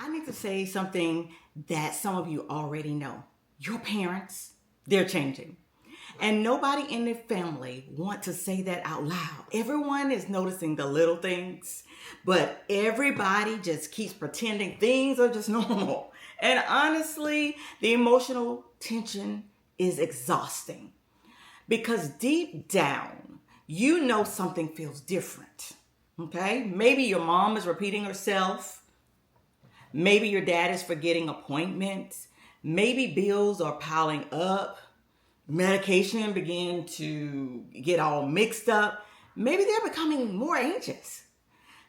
I need to say something that some of you already know. Your parents, they're changing. And nobody in their family want to say that out loud. Everyone is noticing the little things, but everybody just keeps pretending things are just normal. And honestly, the emotional tension is exhausting because deep down, you know something feels different. Okay? Maybe your mom is repeating herself. Maybe your dad is forgetting appointments. Maybe bills are piling up. Medication begin to get all mixed up. Maybe they're becoming more anxious,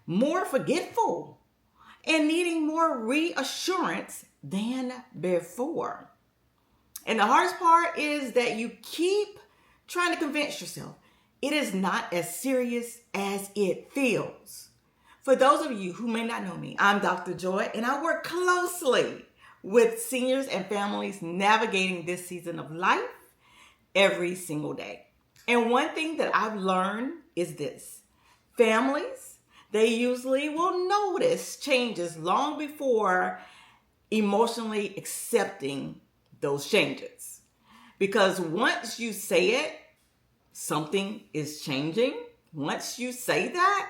more forgetful, and needing more reassurance than before. And the hardest part is that you keep trying to convince yourself it is not as serious as it feels. For those of you who may not know me, I'm Dr. Joy, and I work closely with seniors and families navigating this season of life every single day. And one thing that I've learned is this. Families, they usually will notice changes long before emotionally accepting those changes. Because once you say it, something is changing. Once you say that,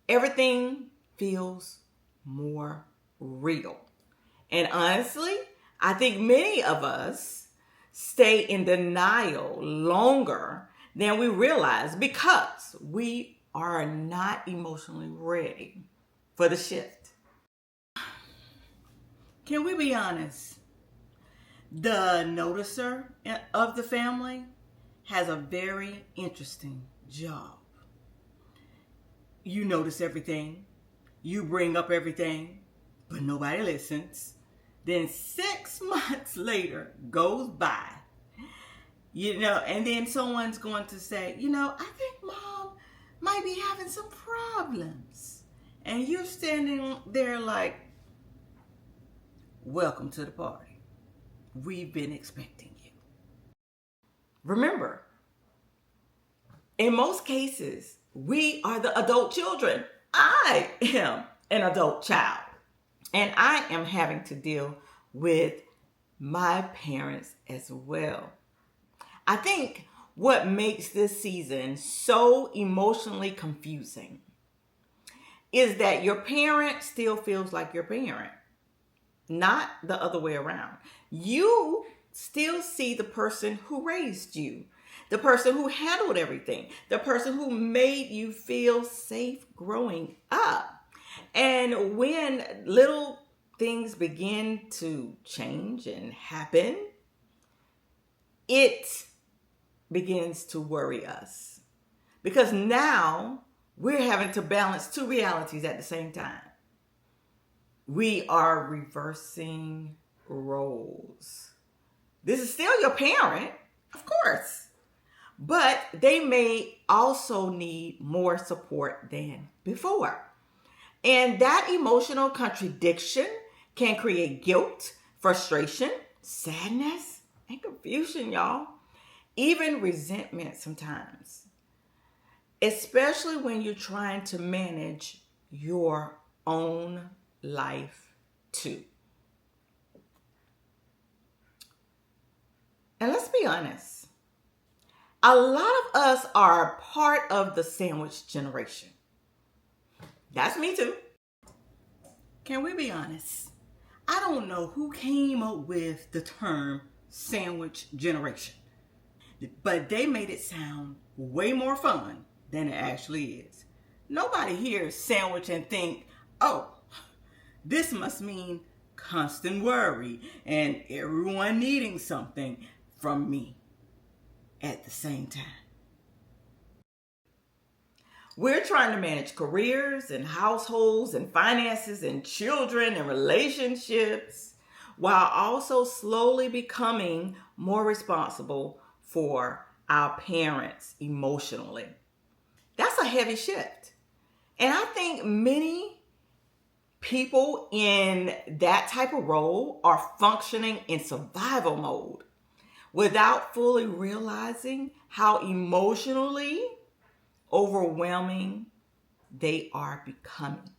everything feels more real. And honestly, I think many of us stay in denial longer than we realize because we are not emotionally ready for the shift. Can we be honest? The noticer of the family has a very interesting job. You notice everything, you bring up everything, but nobody listens. Then 6 months later goes by, and then someone's going to say, I think mom might be having some problems. And you're standing there like, welcome to the party. We've been expecting you. Remember, in most cases, we are the adult children. I am an adult child. And I am having to deal with my parents as well. I think what makes this season so emotionally confusing is that your parent still feels like your parent, not the other way around. You still see the person who raised you, the person who handled everything, the person who made you feel safe growing up. And when little things begin to change and happen, it begins to worry us. Because now we're having to balance two realities at the same time. We are reversing roles. This is still your parent, of course, but they may also need more support than before. And that emotional contradiction can create guilt, frustration, sadness, and confusion, y'all. Even resentment sometimes. Especially when you're trying to manage your own life too. And let's be honest. A lot of us are part of the sandwich generation. That's me too. Can we be honest? I don't know who came up with the term sandwich generation, but they made it sound way more fun than it actually is. Nobody hears sandwich and think, oh, this must mean constant worry and everyone needing something from me at the same time. We're trying to manage careers and households and finances and children and relationships while also slowly becoming more responsible for our parents emotionally. That's a heavy shift. And I think many people in that type of role are functioning in survival mode without fully realizing how emotionally overwhelming they are becoming.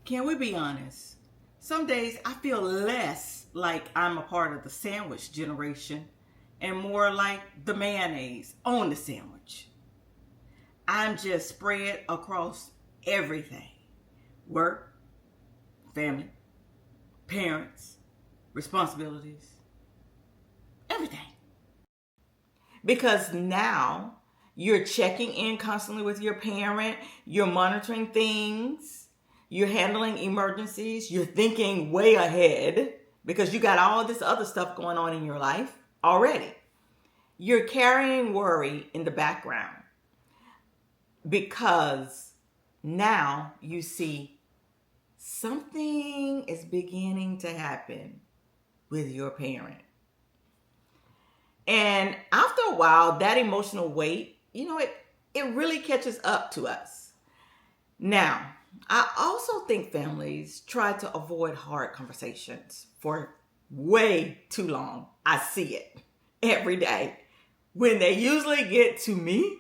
Can we be honest? Some days I feel less like I'm a part of the sandwich generation and more like the mayonnaise on the sandwich. I'm just spread across everything: work, family, parents, responsibilities, everything. Because now you're checking in constantly with your parent, you're monitoring things, you're handling emergencies, you're thinking way ahead because you got all this other stuff going on in your life already. You're carrying worry in the background because now you see something is beginning to happen with your parent. And after a while, that emotional weight, it really catches up to us. Now, I also think families try to avoid hard conversations for way too long. I see it every day. When they usually get to me,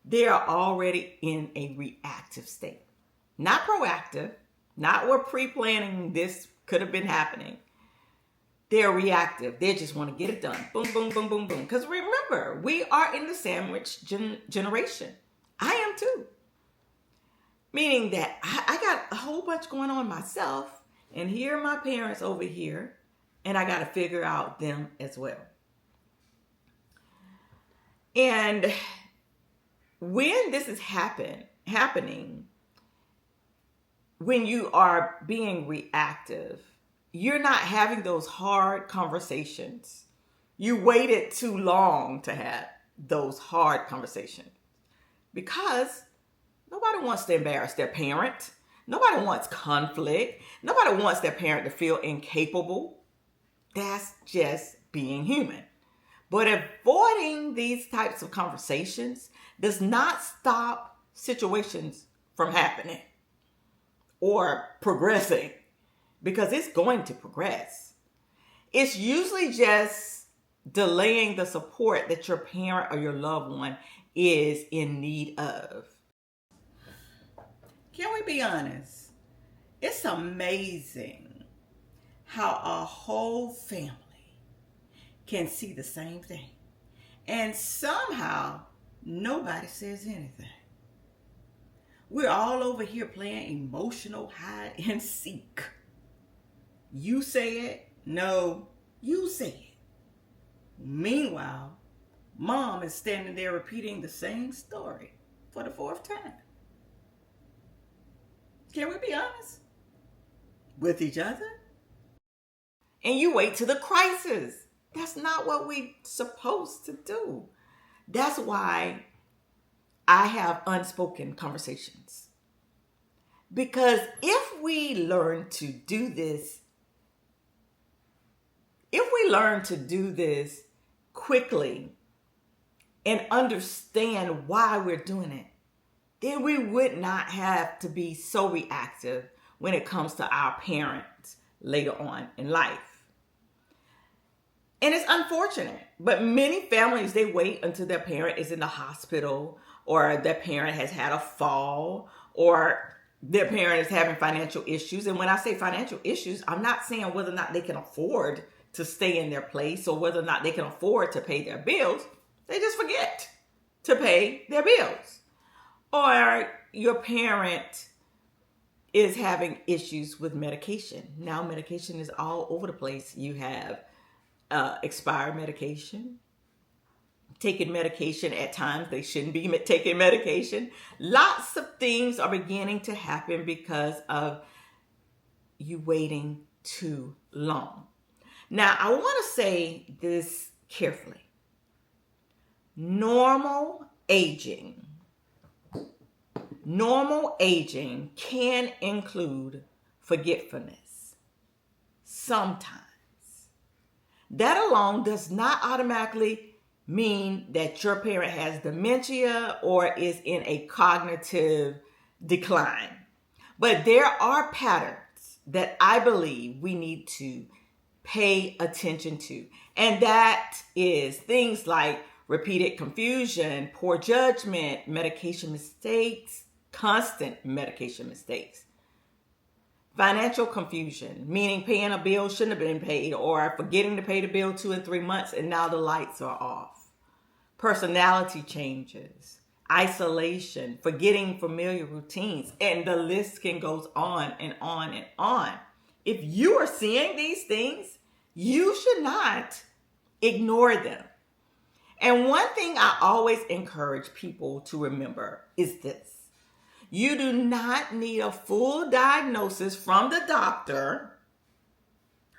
they are already in a reactive state. Not proactive, not where pre-planning this could have been happening. They're reactive. They just want to get it done. Boom, boom, boom, boom, boom. Because remember, we are in the sandwich generation. I am too. Meaning that I got a whole bunch going on myself, and here are my parents over here, and I got to figure out them as well. And when this is happening, when you are being reactive, you're not having those hard conversations. You waited too long to have those hard conversations because nobody wants to embarrass their parent. Nobody wants conflict. Nobody wants their parent to feel incapable. That's just being human. But avoiding these types of conversations does not stop situations from happening or progressing, because it's going to progress. It's usually just delaying the support that your parent or your loved one is in need of. Can we be honest? It's amazing how a whole family can see the same thing, and somehow nobody says anything. We're all over here playing emotional hide and seek. You say it, no, you say it. Meanwhile, mom is standing there repeating the same story for the fourth time. Can we be honest with each other? And you wait to the crisis. That's not what we're supposed to do. That's why I have unspoken conversations. Because if we learn to do this quickly and understand why we're doing it, then we would not have to be so reactive when it comes to our parents later on in life. And it's unfortunate, but many families, they wait until their parent is in the hospital, or their parent has had a fall, or their parent is having financial issues. And when I say financial issues, I'm not saying whether or not they can afford to stay in their place or whether or not they can afford to pay their bills. They just forget to pay their bills. Or your parent is having issues with medication. Now medication is all over the place. You have expired medication, taking medication at times they shouldn't be taking medication. Lots of things are beginning to happen because of you waiting too long. Now, I want to say this carefully. Normal aging can include forgetfulness sometimes. That alone does not automatically mean that your parent has dementia or is in a cognitive decline. But there are patterns that I believe we need to pay attention to. And that is things like repeated confusion, poor judgment, medication mistakes, constant medication mistakes. Financial confusion, meaning paying a bill shouldn't have been paid, or forgetting to pay the bill 2 and 3 months and now the lights are off. Personality changes, isolation, forgetting familiar routines, and the list can go on and on and on. If you are seeing these things, you should not ignore them. And one thing I always encourage people to remember is this. You do not need a full diagnosis from the doctor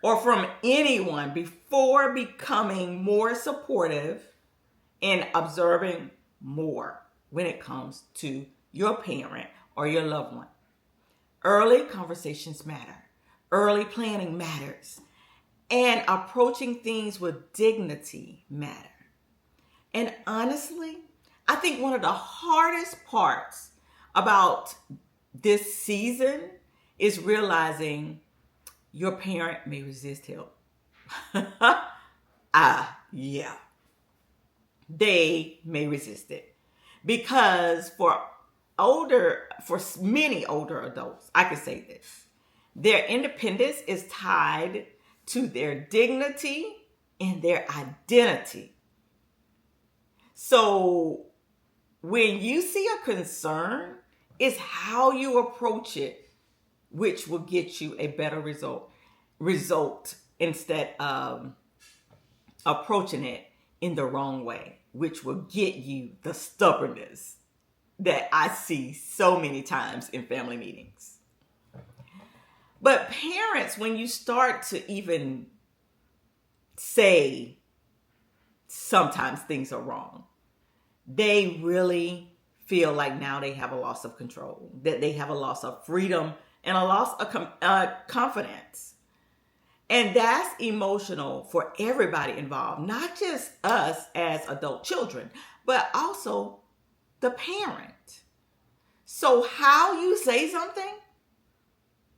or from anyone before becoming more supportive and observing more when it comes to your parent or your loved one. Early conversations matter. Early planning matters. And approaching things with dignity matter. And honestly, I think one of the hardest parts about this season is realizing your parent may resist help. Yeah. They may resist it. Because for many older adults, I can say this, their independence is tied to their dignity and their identity. So when you see a concern, it's how you approach it, which will get you a better result instead of approaching it in the wrong way, which will get you the stubbornness that I see so many times in family meetings. But parents, when you start to even say sometimes things are wrong, they really feel like now they have a loss of control, that they have a loss of freedom and a loss of confidence. And that's emotional for everybody involved, not just us as adult children, but also the parent. So how you say something,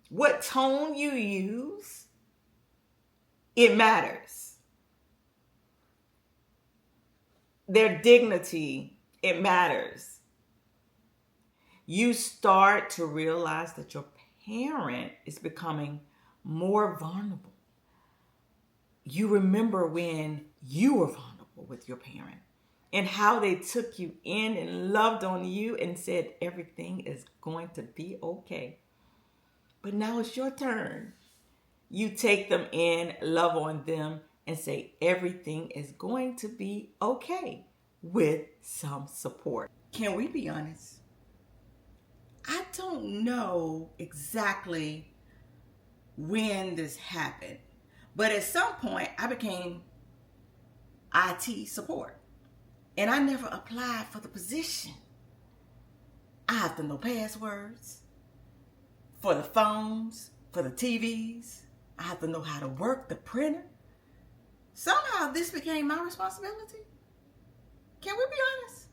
what tone you use, it matters. Their dignity, it matters. You start to realize that your parent is becoming more vulnerable. You remember when you were vulnerable with your parent and how they took you in and loved on you and said everything is going to be okay. But now it's your turn. You take them in, love on them, and say everything is going to be okay with some support. Can we be honest? I don't know exactly when this happened, but at some point I became IT support, and I never applied for the position. I have to know passwords for the phones, for the TVs. I have to know how to work the printer. Somehow this became my responsibility. Can we be honest?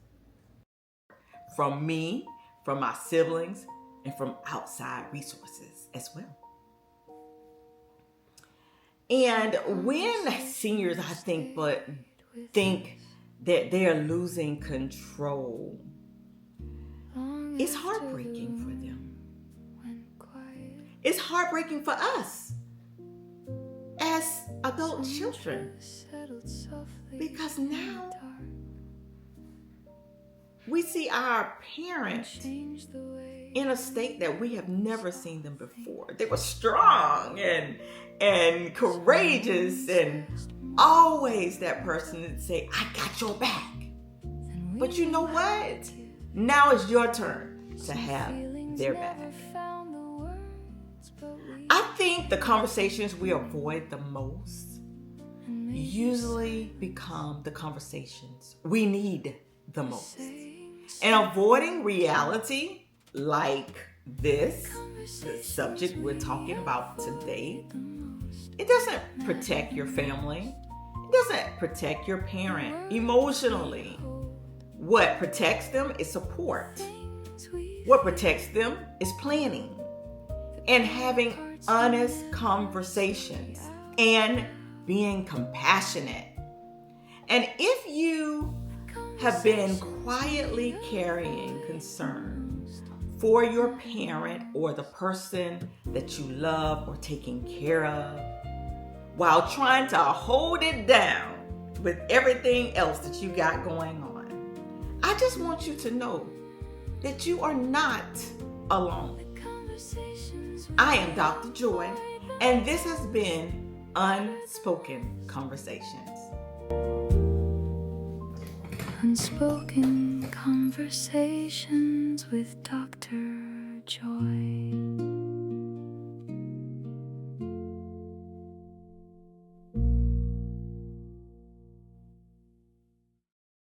From me, from my siblings, and from outside resources as well. And when seniors, I think that they're losing control, it's heartbreaking for them. It's heartbreaking for us as adult children, because now we see our parents in a state that we have never seen them before. They were strong and courageous and always that person that say, I got your back. But you know what? Now it's your turn to have their back. I think the conversations we avoid the most usually become the conversations we need the most. And avoiding reality like this, the subject we're talking about today, it doesn't protect your family. It doesn't protect your parent emotionally. What protects them is support. What protects them is planning and having honest conversations and being compassionate. And if you have been quietly carrying concerns for your parent or the person that you love or taking care of, while trying to hold it down with everything else that you got going on. I just want you to know that you are not alone. I am Dr. Joy, and this has been Unspoken Conversations. Unspoken Conversations with Dr. Joy.